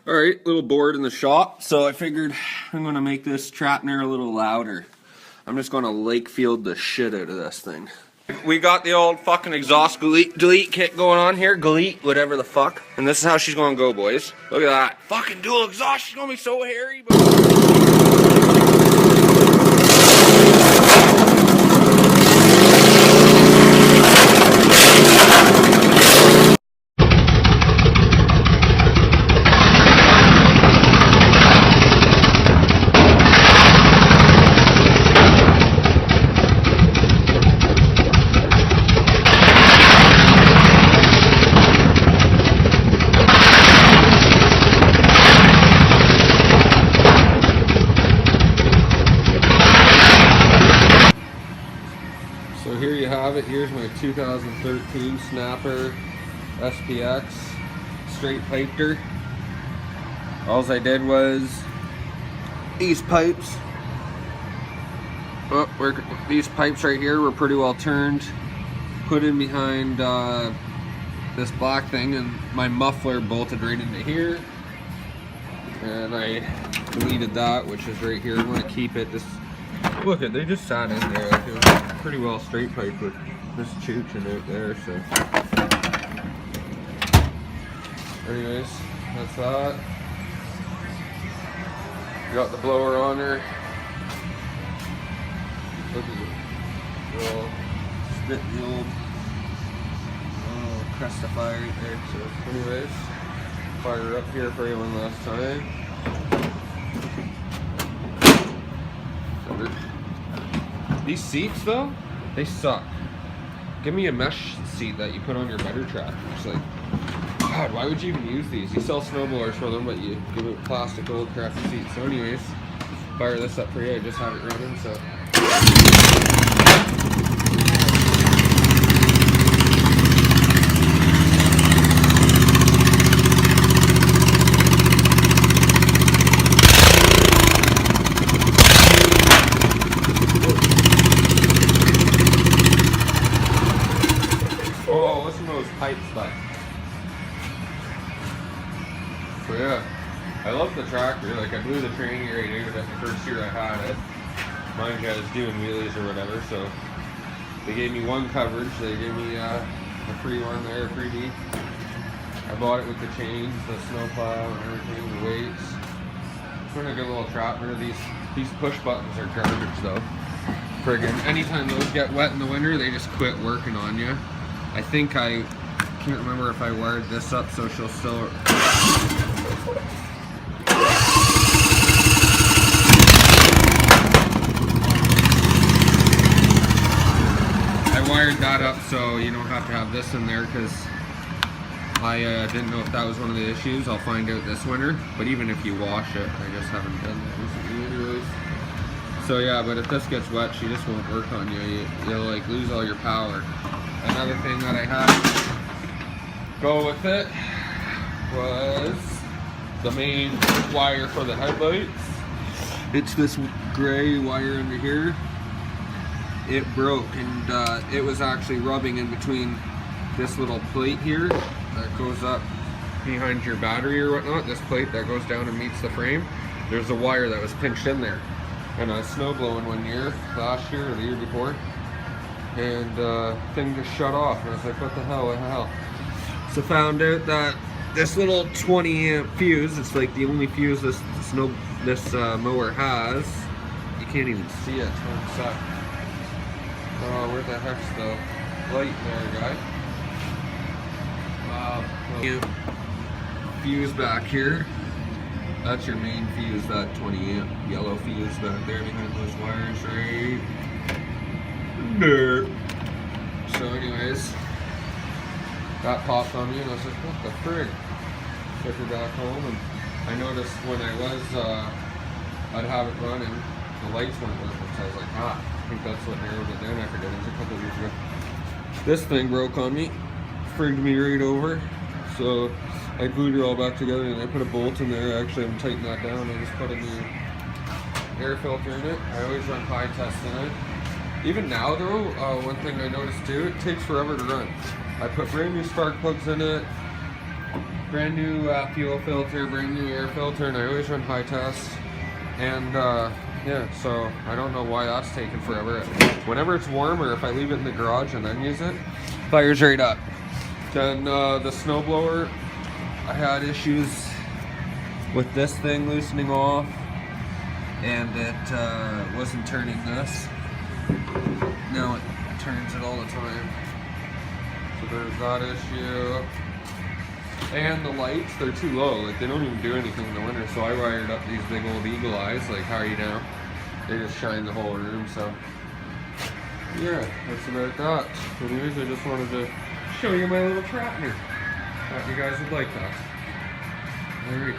Alright, little board in the shop, so I figured I'm gonna make this Trapner a little louder. I'm just gonna lake field the shit out of this thing. We got the old fucking exhaust delete kit going on here, whatever the fuck. And this is how she's gonna go, boys. Look at that. Fucking dual exhaust, she's gonna be so hairy. So here you have it. Here's my 2013 Snapper SPX straight piped her. All I did was these pipes. These pipes right here were pretty well turned, put in behind this black thing, and my muffler bolted right into here. And I deleted that, which is right here. I'm going to keep it. Look at, they just sat in there. Like it was pretty well straight pipe with this chooching out there. So, anyways, that's that. Got the blower on her. Look at the little spit the old crest of fire right there. So, anyways, fire her up here for you one last time. These seats though, they suck. Give me a mesh seat that you put on your better tractor. It's like, God, why would you even use these? You sell snowblowers for them, but you give it plastic old crappy seats. So anyways, fire this up for you. I just have it running, so. Oh, listen to those pipes, bud. So yeah, I love the tractor. Like I blew the training right out of it the first year I had it. Mine guys doing wheelies or whatever, so they gave me one coverage. They gave me a free one there, a freebie. I bought it with the chains, the snowplow, and everything, the weights. It's been a good little trapper. These push buttons are garbage though. Friggin', anytime those get wet in the winter, they just quit working on you. I think I can't remember if I wired this up so she'll still. I wired that up so you don't have to have this in there because I didn't know if that was one of the issues. I'll find out this winter. But even if you wash it, I just haven't done that recently anyways. So yeah, but if this gets wet, she just won't work on you. You'll like lose all your power. Another thing that I had to go with it was the main wire for the headlights. It's this gray wire under here. It broke and it was actually rubbing in between this little plate here that goes up behind your battery or whatnot. This plate that goes down and meets the frame. There's a wire that was pinched in there. And I was snow blowing one year, last year or the year before. And thing just shut off, and I was like, what the hell, So found out that this little 20 amp fuse, it's like the only fuse this mower has. You can't even see it, it's set. Oh, where the heck's the light there, guy? Fuse back here. That's your main fuse, that 20 amp yellow fuse back there behind those wires right there. So anyways, that popped on me and I was like, what the frig? Took her back home and I noticed when I was, I'd have it running, the lights weren't working, so I was like, I think that's what narrowed it down. I forget, it was a couple of years ago. This thing broke on me, frigged me right over, so I glued it all back together and I put a bolt in there. Actually, I'm tightening that down. I just put a new air filter in it. I always run pie tests in it. Even now though, one thing I noticed too, it takes forever to run. I put brand new spark plugs in it, brand new fuel filter, brand new air filter, and I always run high test. And yeah, so I don't know why that's taking forever. Whenever it's warm, or if I leave it in the garage and then use it, fires right up. Then the snowblower, I had issues with this thing loosening off, and it wasn't turning this. Now it turns it all the time. So there's that issue. And the lights, they're too low. Like, they don't even do anything in the winter. So I wired up these big old eagle eyes. Like, how are you now? They just shine the whole room. So yeah, that's about that. Anyways, I just wanted to show you my little tractor. Thought you guys would like that. Alright.